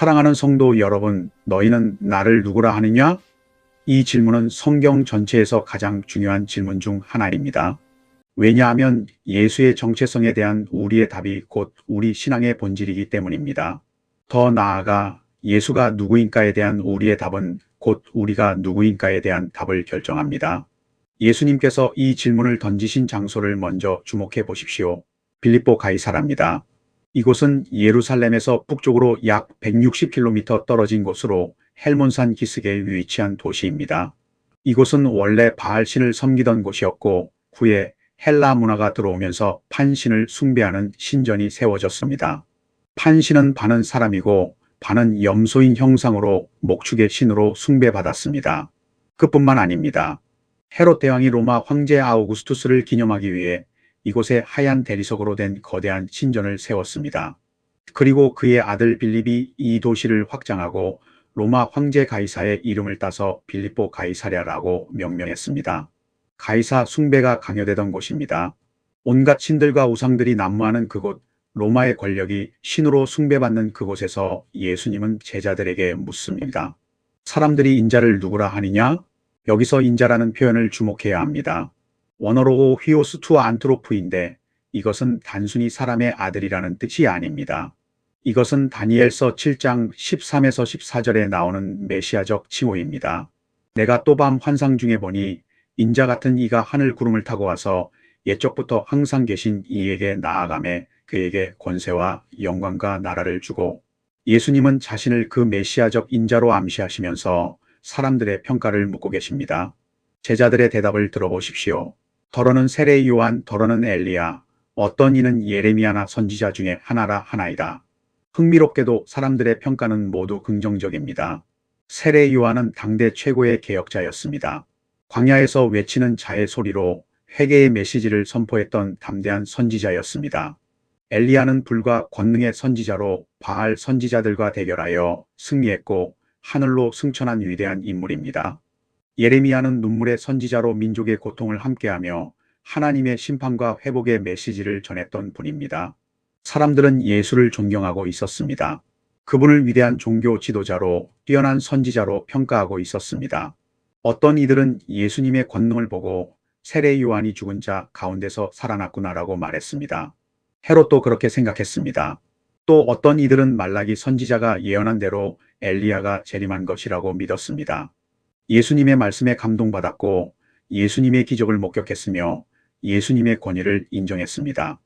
사랑하는 성도 여러분, 너희는 나를 누구라 하느냐? 이 질문은 성경 전체에서 가장 중요한 질문 중 하나입니다. 왜냐하면 예수의 정체성에 대한 우리의 답이 곧 우리 신앙의 본질이기 때문입니다. 더 나아가 예수가 누구인가에 대한 우리의 답은 곧 우리가 누구인가에 대한 답을 결정합니다. 예수님께서 이 질문을 던지신 장소를 먼저 주목해 보십시오. 빌립보 가이사라입니다. 이곳은 예루살렘에서 북쪽으로 약 160km 떨어진 곳으로 헬몬산 기슭에 위치한 도시입니다. 이곳은 원래 바알신을 섬기던 곳이었고 후에 헬라 문화가 들어오면서 판신을 숭배하는 신전이 세워졌습니다. 판신은 반은 사람이고 반은 염소인 형상으로 목축의 신으로 숭배받았습니다. 그뿐만 아닙니다. 헤롯 대왕이 로마 황제 아우구스투스를 기념하기 위해 이곳에 하얀 대리석으로 된 거대한 신전을 세웠습니다. 그리고 그의 아들 빌립이 이 도시를 확장하고 로마 황제 가이사의 이름을 따서 빌립보 가이사랴라고 명명했습니다. 가이사 숭배가 강요되던 곳입니다. 온갖 신들과 우상들이 난무하는 그곳, 로마의 권력이 신으로 숭배받는 그곳에서 예수님은 제자들에게 묻습니다. 사람들이 인자를 누구라 하느냐? 여기서 인자라는 표현을 주목해야 합니다. 원어로 휘오스 투 안트로프인데 이것은 단순히 사람의 아들이라는 뜻이 아닙니다. 이것은 다니엘서 7장 13에서 14절에 나오는 메시아적 칭호입니다. 내가 또밤 환상 중에 보니 인자 같은 이가 하늘 구름을 타고 와서 옛적부터 항상 계신 이에게 나아가매 그에게 권세와 영광과 나라를 주고, 예수님은 자신을 그 메시아적 인자로 암시하시면서 사람들의 평가를 묻고 계십니다. 제자들의 대답을 들어보십시오. 더러는 세례 요한, 더러는 엘리야, 어떤 이는 예레미야나 선지자 중에 하나라 하나이다. 흥미롭게도 사람들의 평가는 모두 긍정적입니다. 세례 요한은 당대 최고의 개혁자였습니다. 광야에서 외치는 자의 소리로 회개의 메시지를 선포했던 담대한 선지자였습니다. 엘리야는 불과 권능의 선지자로 바알 선지자들과 대결하여 승리했고 하늘로 승천한 위대한 인물입니다. 예레미야는 눈물의 선지자로 민족의 고통을 함께하며 하나님의 심판과 회복의 메시지를 전했던 분입니다. 사람들은 예수를 존경하고 있었습니다. 그분을 위대한 종교 지도자로, 뛰어난 선지자로 평가하고 있었습니다. 어떤 이들은 예수님의 권능을 보고 세례 요한이 죽은 자 가운데서 살아났구나라고 말했습니다. 헤롯도 그렇게 생각했습니다. 또 어떤 이들은 말라기 선지자가 예언한 대로 엘리야가 재림한 것이라고 믿었습니다. 예수님의 말씀에 감동받았고 예수님의 기적을 목격했으며 예수님의 권위를 인정했습니다.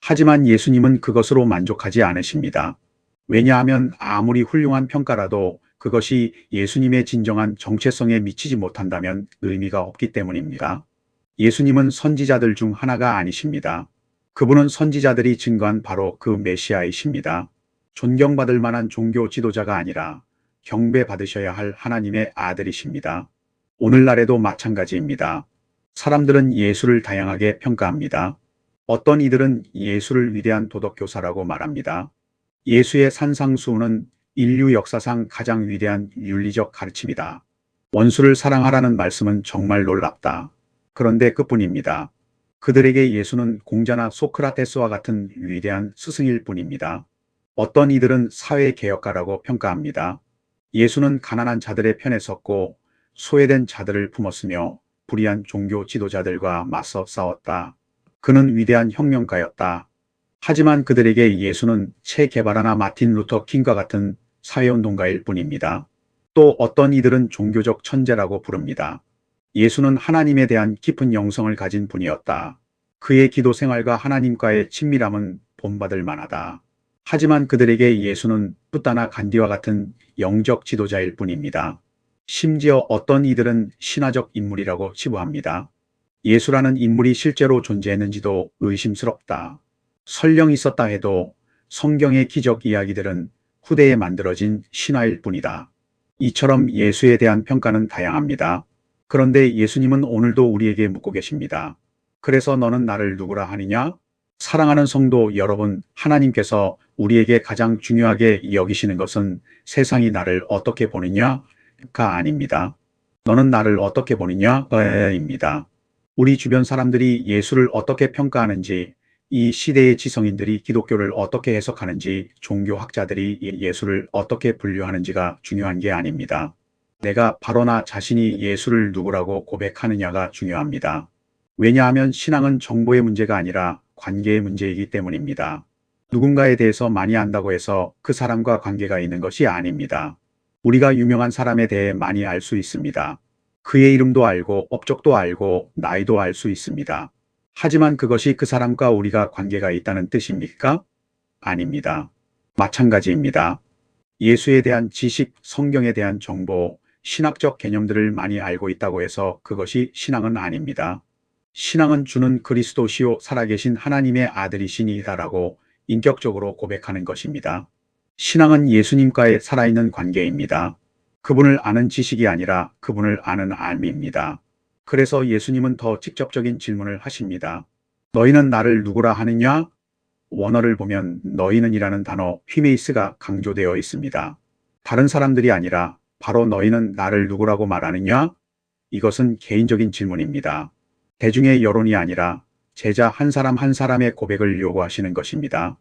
하지만 예수님은 그것으로 만족하지 않으십니다. 왜냐하면 아무리 훌륭한 평가라도 그것이 예수님의 진정한 정체성에 미치지 못한다면 의미가 없기 때문입니다. 예수님은 선지자들 중 하나가 아니십니다. 그분은 선지자들이 증거한 바로 그 메시아이십니다. 존경받을 만한 종교 지도자가 아니라 경배받으셔야 할 하나님의 아들이십니다. 오늘날에도 마찬가지입니다. 사람들은 예수를 다양하게 평가합니다. 어떤 이들은 예수를 위대한 도덕교사라고 말합니다. 예수의 산상수훈은 인류 역사상 가장 위대한 윤리적 가르침이다. 원수를 사랑하라는 말씀은 정말 놀랍다. 그런데 그뿐입니다. 그들에게 예수는 공자나 소크라테스와 같은 위대한 스승일 뿐입니다. 어떤 이들은 사회개혁가라고 평가합니다. 예수는 가난한 자들의 편에 섰고 소외된 자들을 품었으며 불의한 종교 지도자들과 맞서 싸웠다. 그는 위대한 혁명가였다. 하지만 그들에게 예수는 체 게바라나 마틴 루터 킹과 같은 사회운동가일 뿐입니다. 또 어떤 이들은 종교적 천재라고 부릅니다. 예수는 하나님에 대한 깊은 영성을 가진 분이었다. 그의 기도 생활과 하나님과의 친밀함은 본받을 만하다. 하지만 그들에게 예수는 붓다나 간디와 같은 영적 지도자일 뿐입니다. 심지어 어떤 이들은 신화적 인물이라고 치부합니다. 예수라는 인물이 실제로 존재했는지도 의심스럽다. 설령 있었다 해도 성경의 기적 이야기들은 후대에 만들어진 신화일 뿐이다. 이처럼 예수에 대한 평가는 다양합니다. 그런데 예수님은 오늘도 우리에게 묻고 계십니다. 그래서 너는 나를 누구라 하느냐? 사랑하는 성도 여러분, 하나님께서 우리에게 가장 중요하게 여기시는 것은 세상이 나를 어떻게 보느냐가 아닙니다. 너는 나를 어떻게 보느냐입니다. 우리 주변 사람들이 예수를 어떻게 평가하는지, 이 시대의 지성인들이 기독교를 어떻게 해석하는지, 종교학자들이 예수를 어떻게 분류하는지가 중요한 게 아닙니다. 내가 바로 나 자신이 예수를 누구라고 고백하느냐가 중요합니다. 왜냐하면 신앙은 정보의 문제가 아니라 관계의 문제이기 때문입니다. 누군가에 대해서 많이 안다고 해서 그 사람과 관계가 있는 것이 아닙니다. 우리가 유명한 사람에 대해 많이 알 수 있습니다. 그의 이름도 알고 업적도 알고 나이도 알 수 있습니다. 하지만 그것이 그 사람과 우리가 관계가 있다는 뜻입니까? 아닙니다. 마찬가지입니다. 예수에 대한 지식, 성경에 대한 정보, 신학적 개념들을 많이 알고 있다고 해서 그것이 신앙은 아닙니다. 신앙은 주는 그리스도시요 살아계신 하나님의 아들이시니이다라고 인격적으로 고백하는 것입니다. 신앙은 예수님과의 살아있는 관계입니다. 그분을 아는 지식이 아니라 그분을 아는 알미입니다. 그래서 예수님은 더 직접적인 질문을 하십니다. 너희는 나를 누구라 하느냐? 원어를 보면 너희는이라는 단어 휘메이스가 강조되어 있습니다. 다른 사람들이 아니라 바로 너희는 나를 누구라고 말하느냐? 이것은 개인적인 질문입니다. 대중의 여론이 아니라 제자 한 사람 한 사람의 고백을 요구하시는 것입니다.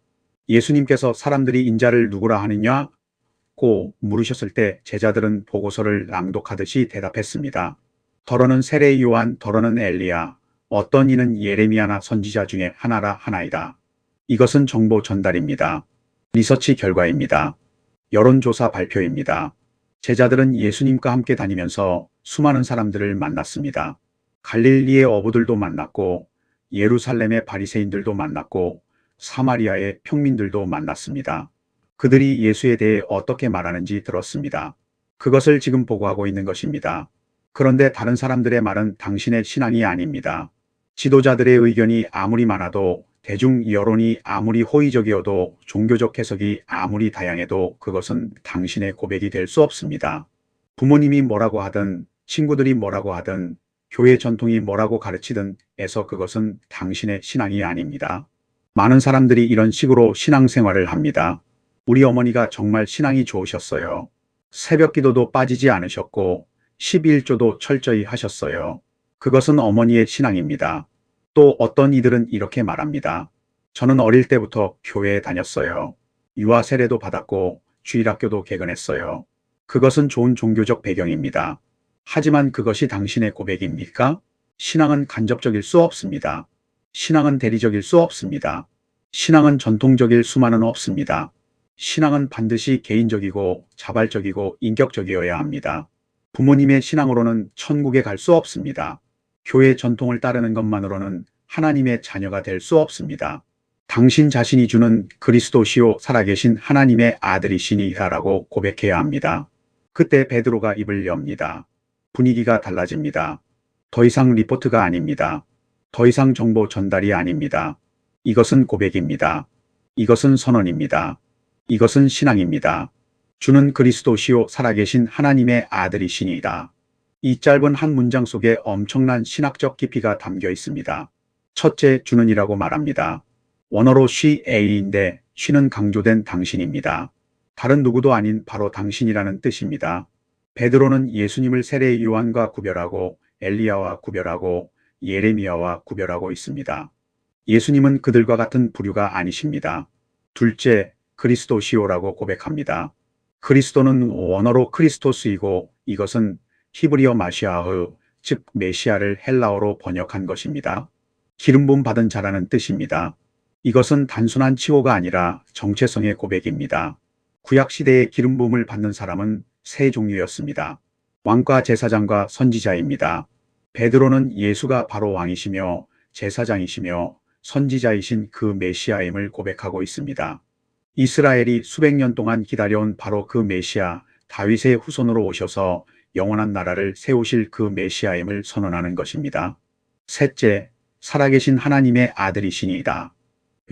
예수님께서 사람들이 인자를 누구라 하느냐? 고 물으셨을 때 제자들은 보고서를 낭독하듯이 대답했습니다. 더러는 세례 요한, 더러는 엘리야, 어떤 이는 예레미야나 선지자 중에 하나라 하나이다. 이것은 정보 전달입니다. 리서치 결과입니다. 여론조사 발표입니다. 제자들은 예수님과 함께 다니면서 수많은 사람들을 만났습니다. 갈릴리의 어부들도 만났고 예루살렘의 바리새인들도 만났고 사마리아의 평민들도 만났습니다. 그들이 예수에 대해 어떻게 말하는지 들었습니다. 그것을 지금 보고하고 있는 것입니다. 그런데 다른 사람들의 말은 당신의 신앙이 아닙니다. 지도자들의 의견이 아무리 많아도, 대중 여론이 아무리 호의적이어도, 종교적 해석이 아무리 다양해도 그것은 당신의 고백이 될 수 없습니다. 부모님이 뭐라고 하든, 친구들이 뭐라고 하든, 교회 전통이 뭐라고 가르치든 해서 그것은 당신의 신앙이 아닙니다. 많은 사람들이 이런 식으로 신앙생활을 합니다. 우리 어머니가 정말 신앙이 좋으셨어요. 새벽 기도도 빠지지 않으셨고 11조도 철저히 하셨어요. 그것은 어머니의 신앙입니다. 또 어떤 이들은 이렇게 말합니다. 저는 어릴 때부터 교회에 다녔어요. 유아 세례도 받았고 주일학교도 개근했어요. 그것은 좋은 종교적 배경입니다. 하지만 그것이 당신의 고백입니까? 신앙은 간접적일 수 없습니다. 신앙은 대리적일 수 없습니다. 신앙은 전통적일 수만은 없습니다. 신앙은 반드시 개인적이고 자발적이고 인격적이어야 합니다. 부모님의 신앙으로는 천국에 갈 수 없습니다. 교회 전통을 따르는 것만으로는 하나님의 자녀가 될 수 없습니다. 당신 자신이 주는 그리스도시요 살아계신 하나님의 아들이시니라고 고백해야 합니다. 그때 베드로가 입을 엽니다. 분위기가 달라집니다. 더 이상 리포트가 아닙니다. 더 이상 정보 전달이 아닙니다. 이것은 고백입니다. 이것은 선언입니다. 이것은 신앙입니다. 주는 그리스도시요 살아계신 하나님의 아들이시니이다. 이 짧은 한 문장 속에 엄청난 신학적 깊이가 담겨 있습니다. 첫째, 주는이라고 말합니다. 원어로 she인데 she는 강조된 당신입니다. 다른 누구도 아닌 바로 당신이라는 뜻입니다. 베드로는 예수님을 세례 요한과 구별하고 엘리야와 구별하고 예레미야와 구별하고 있습니다. 예수님은 그들과 같은 부류가 아니십니다. 둘째, 그리스도시오라고 고백합니다. 그리스도는 원어로 크리스토스이고 이것은 히브리어 마시아흐, 즉 메시아를 헬라어로 번역한 것입니다. 기름 부음 받은 자라는 뜻입니다. 이것은 단순한 칭호가 아니라 정체성의 고백입니다. 구약시대에 기름 부음을 받는 사람은 세 종류였습니다. 왕과 제사장과 선지자입니다. 베드로는 예수가 바로 왕이시며 제사장이시며 선지자이신 그 메시아임을 고백하고 있습니다. 이스라엘이 수백 년 동안 기다려온 바로 그 메시아, 다윗의 후손으로 오셔서 영원한 나라를 세우실 그 메시아임을 선언하는 것입니다. 셋째, 살아계신 하나님의 아들이시니이다.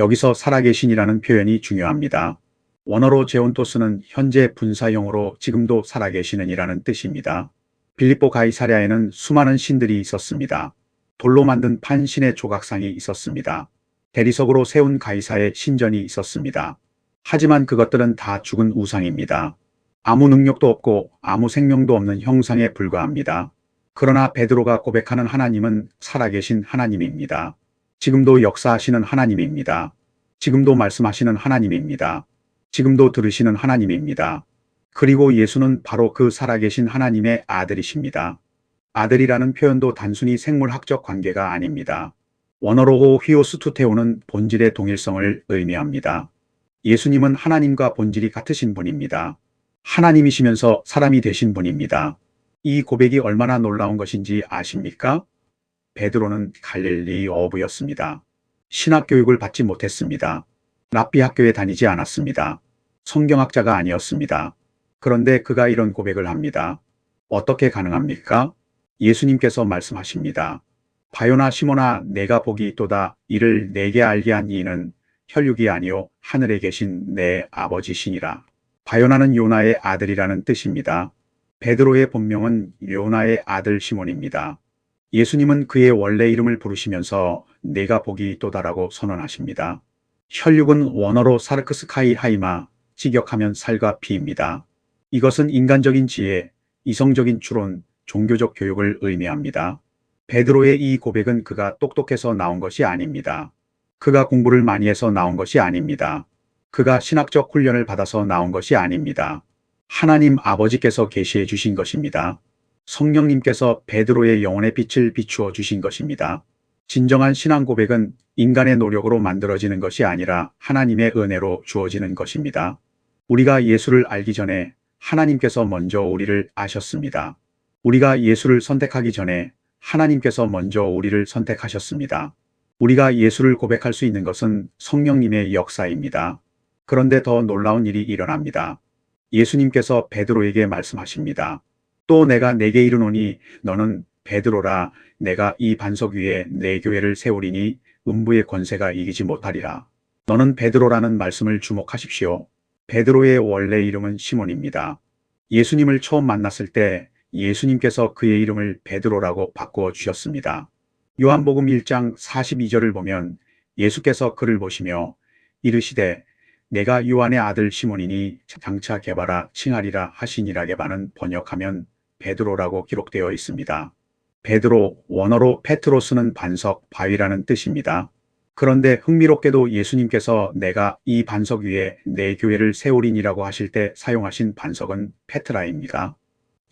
여기서 살아계신이라는 표현이 중요합니다. 원어로 제온토스는 현재 분사형으로 지금도 살아계시는 이라는 뜻입니다. 빌립보 가이사랴에는 수많은 신들이 있었습니다. 돌로 만든 판신의 조각상이 있었습니다. 대리석으로 세운 가이사의 신전이 있었습니다. 하지만 그것들은 다 죽은 우상입니다. 아무 능력도 없고 아무 생명도 없는 형상에 불과합니다. 그러나 베드로가 고백하는 하나님은 살아계신 하나님입니다. 지금도 역사하시는 하나님입니다. 지금도 말씀하시는 하나님입니다. 지금도 들으시는 하나님입니다. 그리고 예수는 바로 그 살아계신 하나님의 아들이십니다. 아들이라는 표현도 단순히 생물학적 관계가 아닙니다. 원어로 히오스투테오는 본질의 동일성을 의미합니다. 예수님은 하나님과 본질이 같으신 분입니다. 하나님이시면서 사람이 되신 분입니다. 이 고백이 얼마나 놀라운 것인지 아십니까? 베드로는 갈릴리 어부였습니다. 신학교육을 받지 못했습니다. 랍비 학교에 다니지 않았습니다. 성경학자가 아니었습니다. 그런데 그가 이런 고백을 합니다. 어떻게 가능합니까? 예수님께서 말씀하십니다. 바요나 시몬아 내가 복이 있도다. 이를 내게 알게 한 이는 혈육이 아니요 하늘에 계신 내 아버지시니라. 바요나는 요나의 아들이라는 뜻입니다. 베드로의 본명은 요나의 아들 시몬입니다. 예수님은 그의 원래 이름을 부르시면서 내가 복이 있도다라고 선언하십니다. 혈육은 원어로 사르크스 카이 하이마, 직역하면 살과 피입니다. 이것은 인간적인 지혜, 이성적인 추론, 종교적 교육을 의미합니다. 베드로의 이 고백은 그가 똑똑해서 나온 것이 아닙니다. 그가 공부를 많이 해서 나온 것이 아닙니다. 그가 신학적 훈련을 받아서 나온 것이 아닙니다. 하나님 아버지께서 계시해 주신 것입니다. 성령님께서 베드로의 영혼의 빛을 비추어 주신 것입니다. 진정한 신앙 고백은 인간의 노력으로 만들어지는 것이 아니라 하나님의 은혜로 주어지는 것입니다. 우리가 예수를 알기 전에 하나님께서 먼저 우리를 아셨습니다. 우리가 예수를 선택하기 전에 하나님께서 먼저 우리를 선택하셨습니다. 우리가 예수를 고백할 수 있는 것은 성령님의 역사입니다. 그런데 더 놀라운 일이 일어납니다. 예수님께서 베드로에게 말씀하십니다. 또 내가 내게 이르노니 너는 베드로라. 내가 이 반석 위에 내 교회를 세우리니 음부의 권세가 이기지 못하리라. 너는 베드로라는 말씀을 주목하십시오. 베드로의 원래 이름은 시몬입니다. 예수님을 처음 만났을 때 예수님께서 그의 이름을 베드로라고 바꾸어 주셨습니다. 요한복음 1장 42절을 보면 예수께서 그를 보시며 이르시되 내가 요한의 아들 시몬이니 장차 개바라 칭하리라 하시니라. 개바는 번역하면 베드로라고 기록되어 있습니다. 베드로, 원어로 페트로스는 반석, 바위라는 뜻입니다. 그런데 흥미롭게도 예수님께서 내가 이 반석 위에 내 교회를 세우리니라고 하실 때 사용하신 반석은 페트라입니다.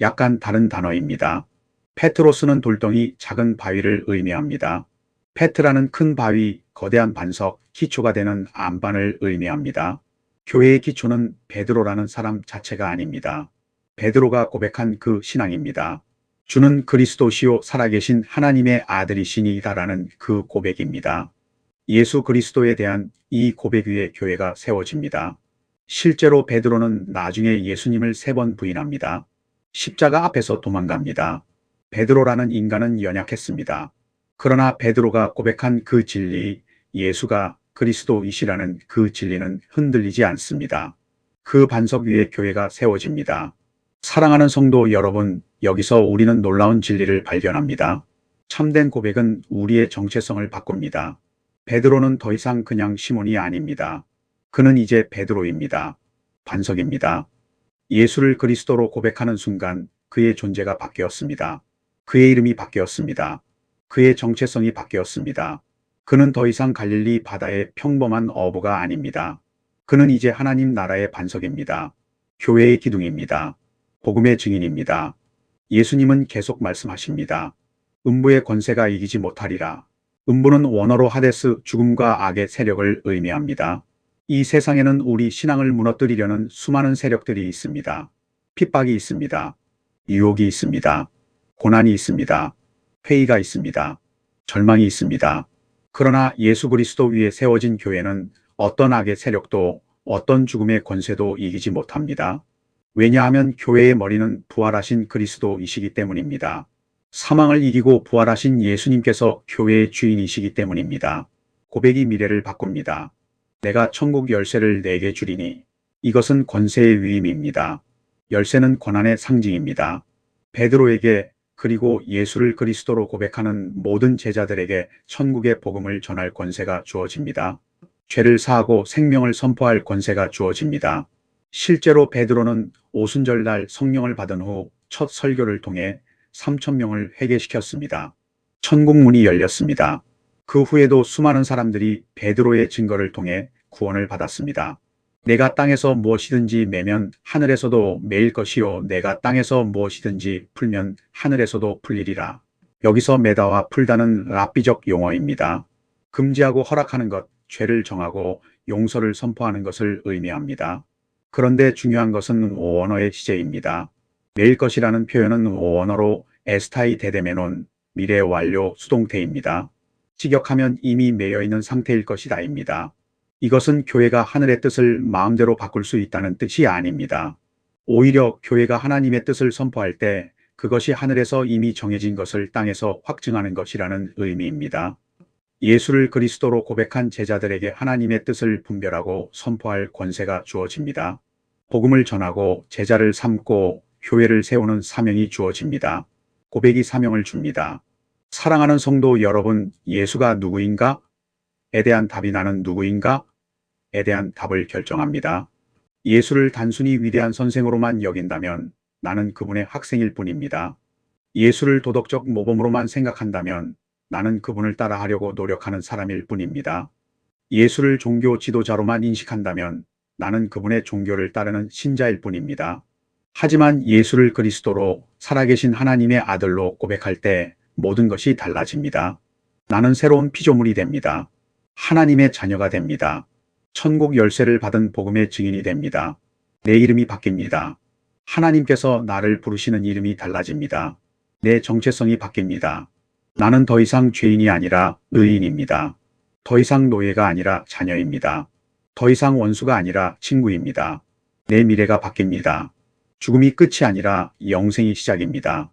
약간 다른 단어입니다. 페트로스는 돌덩이, 작은 바위를 의미합니다. 페트라는 큰 바위, 거대한 반석, 기초가 되는 안반을 의미합니다. 교회의 기초는 베드로라는 사람 자체가 아닙니다. 베드로가 고백한 그 신앙입니다. 주는 그리스도시요 살아계신 하나님의 아들이시니이다라는 그 고백입니다. 예수 그리스도에 대한 이 고백 위에 교회가 세워집니다. 실제로 베드로는 나중에 예수님을 3번 부인합니다. 십자가 앞에서 도망갑니다. 베드로라는 인간은 연약했습니다. 그러나 베드로가 고백한 그 진리, 예수가 그리스도이시라는 그 진리는 흔들리지 않습니다. 그 반석 위에 교회가 세워집니다. 사랑하는 성도 여러분, 여기서 우리는 놀라운 진리를 발견합니다. 참된 고백은 우리의 정체성을 바꿉니다. 베드로는 더 이상 그냥 시몬이 아닙니다. 그는 이제 베드로입니다. 반석입니다. 예수를 그리스도로 고백하는 순간 그의 존재가 바뀌었습니다. 그의 이름이 바뀌었습니다. 그의 정체성이 바뀌었습니다. 그는 더 이상 갈릴리 바다의 평범한 어부가 아닙니다. 그는 이제 하나님 나라의 반석입니다. 교회의 기둥입니다. 복음의 증인입니다. 예수님은 계속 말씀하십니다. 음부의 권세가 이기지 못하리라. 음부는 원어로 하데스, 죽음과 악의 세력을 의미합니다. 이 세상에는 우리 신앙을 무너뜨리려는 수많은 세력들이 있습니다. 핍박이 있습니다. 유혹이 있습니다. 고난이 있습니다. 회의가 있습니다. 절망이 있습니다. 그러나 예수 그리스도 위에 세워진 교회는 어떤 악의 세력도 어떤 죽음의 권세도 이기지 못합니다. 왜냐하면 교회의 머리는 부활하신 그리스도이시기 때문입니다. 사망을 이기고 부활하신 예수님께서 교회의 주인이시기 때문입니다. 고백이 미래를 바꿉니다. 내가 천국 열쇠를 내게 주리니. 이것은 권세의 위임입니다. 열쇠는 권한의 상징입니다. 베드로에게 그리고 예수를 그리스도로 고백하는 모든 제자들에게 천국의 복음을 전할 권세가 주어집니다. 죄를 사하고 생명을 선포할 권세가 주어집니다. 실제로 베드로는 오순절날 성령을 받은 후 첫 설교를 통해 3,000명을 회개시켰습니다. 천국 문이 열렸습니다. 그 후에도 수많은 사람들이 베드로의 증거를 통해 구원을 받았습니다. 내가 땅에서 무엇이든지 매면 하늘에서도 매일 것이요 내가 땅에서 무엇이든지 풀면 하늘에서도 풀리리라. 여기서 매다와 풀다는 랍비적 용어입니다. 금지하고 허락하는 것, 죄를 정하고 용서를 선포하는 것을 의미합니다. 그런데 중요한 것은 원어의 시제입니다. 매일 것이라는 표현은 원어로 에스타이 데데메논, 미래 완료 수동태입니다. 직역하면 이미 매여 있는 상태일 것이다입니다. 이것은 교회가 하늘의 뜻을 마음대로 바꿀 수 있다는 뜻이 아닙니다. 오히려 교회가 하나님의 뜻을 선포할 때 그것이 하늘에서 이미 정해진 것을 땅에서 확증하는 것이라는 의미입니다. 예수를 그리스도로 고백한 제자들에게 하나님의 뜻을 분별하고 선포할 권세가 주어집니다. 복음을 전하고 제자를 삼고 교회를 세우는 사명이 주어집니다. 고백이 사명을 줍니다. 사랑하는 성도 여러분, 예수가 누구인가? 에 대한 답이 나는 누구인가? 에 대한 답을 결정합니다. 예수를 단순히 위대한 선생으로만 여긴다면 나는 그분의 학생일 뿐입니다. 예수를 도덕적 모범으로만 생각한다면 나는 그분을 따라하려고 노력하는 사람일 뿐입니다. 예수를 종교 지도자로만 인식한다면 나는 그분의 종교를 따르는 신자일 뿐입니다. 하지만 예수를 그리스도로 살아계신 하나님의 아들로 고백할 때 모든 것이 달라집니다. 나는 새로운 피조물이 됩니다. 하나님의 자녀가 됩니다. 천국 열쇠를 받은 복음의 증인이 됩니다. 내 이름이 바뀝니다. 하나님께서 나를 부르시는 이름이 달라집니다. 내 정체성이 바뀝니다. 나는 더 이상 죄인이 아니라 의인입니다. 더 이상 노예가 아니라 자녀입니다. 더 이상 원수가 아니라 친구입니다. 내 미래가 바뀝니다. 죽음이 끝이 아니라 영생이 시작입니다.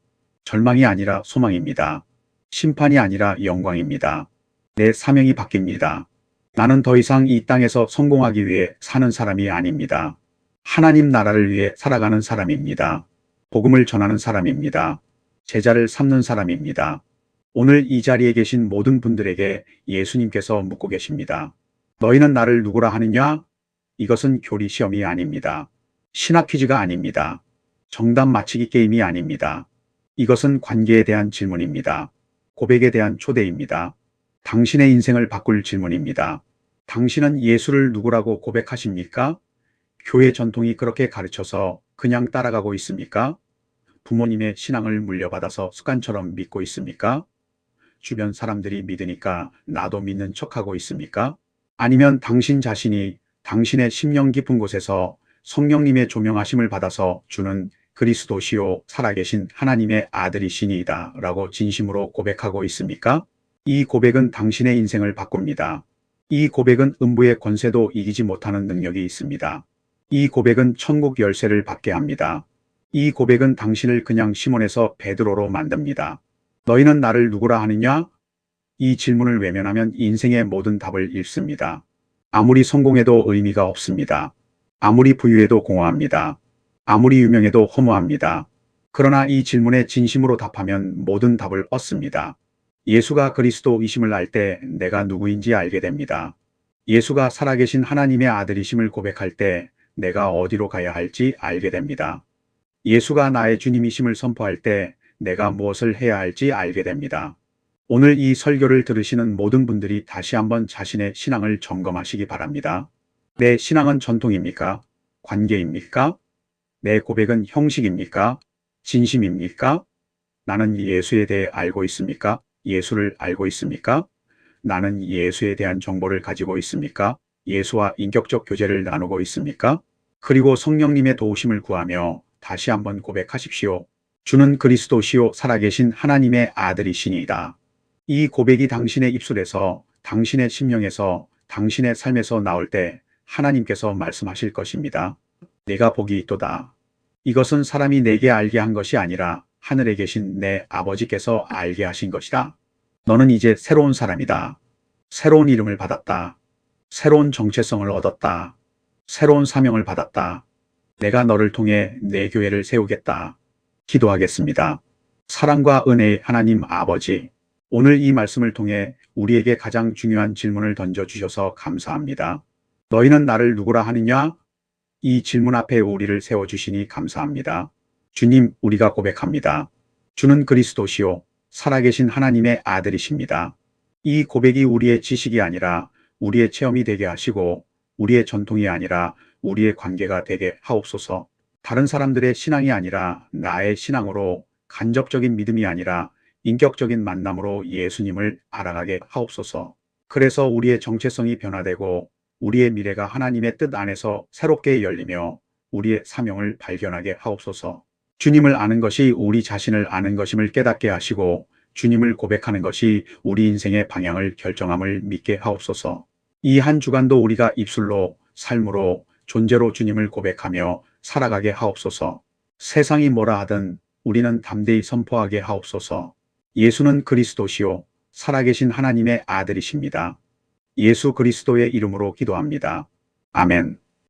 절망이 아니라 소망입니다. 심판이 아니라 영광입니다. 내 사명이 바뀝니다. 나는 더 이상 이 땅에서 성공하기 위해 사는 사람이 아닙니다. 하나님 나라를 위해 살아가는 사람입니다. 복음을 전하는 사람입니다. 제자를 삼는 사람입니다. 오늘 이 자리에 계신 모든 분들에게 예수님께서 묻고 계십니다. 너희는 나를 누구라 하느냐? 이것은 교리 시험이 아닙니다. 신학 퀴즈가 아닙니다. 정답 맞히기 게임이 아닙니다. 이것은 관계에 대한 질문입니다. 고백에 대한 초대입니다. 당신의 인생을 바꿀 질문입니다. 당신은 예수를 누구라고 고백하십니까? 교회 전통이 그렇게 가르쳐서 그냥 따라가고 있습니까? 부모님의 신앙을 물려받아서 습관처럼 믿고 있습니까? 주변 사람들이 믿으니까 나도 믿는 척하고 있습니까? 아니면 당신 자신이 당신의 심령 깊은 곳에서 성령님의 조명하심을 받아서 주는 그리스도시요 살아계신 하나님의 아들이시니이다 라고 진심으로 고백하고 있습니까? 이 고백은 당신의 인생을 바꿉니다. 이 고백은 음부의 권세도 이기지 못하는 능력이 있습니다. 이 고백은 천국 열쇠를 받게 합니다. 이 고백은 당신을 그냥 시몬에서 베드로로 만듭니다. 너희는 나를 누구라 하느냐? 이 질문을 외면하면 인생의 모든 답을 잃습니다. 아무리 성공해도 의미가 없습니다. 아무리 부유해도 공허합니다. 아무리 유명해도 허무합니다. 그러나 이 질문에 진심으로 답하면 모든 답을 얻습니다. 예수가 그리스도이심을 알 때 내가 누구인지 알게 됩니다. 예수가 살아계신 하나님의 아들이심을 고백할 때 내가 어디로 가야 할지 알게 됩니다. 예수가 나의 주님이심을 선포할 때 내가 무엇을 해야 할지 알게 됩니다. 오늘 이 설교를 들으시는 모든 분들이 다시 한번 자신의 신앙을 점검하시기 바랍니다. 내 신앙은 전통입니까? 관계입니까? 내 고백은 형식입니까? 진심입니까? 나는 예수에 대해 알고 있습니까? 예수를 알고 있습니까? 나는 예수에 대한 정보를 가지고 있습니까? 예수와 인격적 교제를 나누고 있습니까? 그리고 성령님의 도우심을 구하며 다시 한번 고백하십시오. 주는 그리스도시요 살아계신 하나님의 아들이시니이다. 이 고백이 당신의 입술에서, 당신의 심령에서, 당신의 삶에서 나올 때 하나님께서 말씀하실 것입니다. 내가 복이 있도다. 이것은 사람이 내게 알게 한 것이 아니라 하늘에 계신 내 아버지께서 알게 하신 것이다. 너는 이제 새로운 사람이다. 새로운 이름을 받았다. 새로운 정체성을 얻었다. 새로운 사명을 받았다. 내가 너를 통해 내 교회를 세우겠다. 기도하겠습니다. 사랑과 은혜의 하나님 아버지, 오늘 이 말씀을 통해 우리에게 가장 중요한 질문을 던져주셔서 감사합니다. 너희는 나를 누구라 하느냐? 이 질문 앞에 우리를 세워주시니 감사합니다. 주님, 우리가 고백합니다. 주는 그리스도시요 살아계신 하나님의 아들이십니다. 이 고백이 우리의 지식이 아니라 우리의 체험이 되게 하시고 우리의 전통이 아니라 우리의 관계가 되게 하옵소서. 다른 사람들의 신앙이 아니라 나의 신앙으로, 간접적인 믿음이 아니라 인격적인 만남으로 예수님을 알아가게 하옵소서. 그래서 우리의 정체성이 변화되고 우리의 미래가 하나님의 뜻 안에서 새롭게 열리며 우리의 사명을 발견하게 하옵소서. 주님을 아는 것이 우리 자신을 아는 것임을 깨닫게 하시고 주님을 고백하는 것이 우리 인생의 방향을 결정함을 믿게 하옵소서. 이 한 주간도 우리가 입술로, 삶으로, 존재로 주님을 고백하며 살아가게 하옵소서. 세상이 뭐라 하든 우리는 담대히 선포하게 하옵소서. 예수는 그리스도시요 살아계신 하나님의 아들이십니다. 예수 그리스도의 이름으로 기도합니다. 아멘.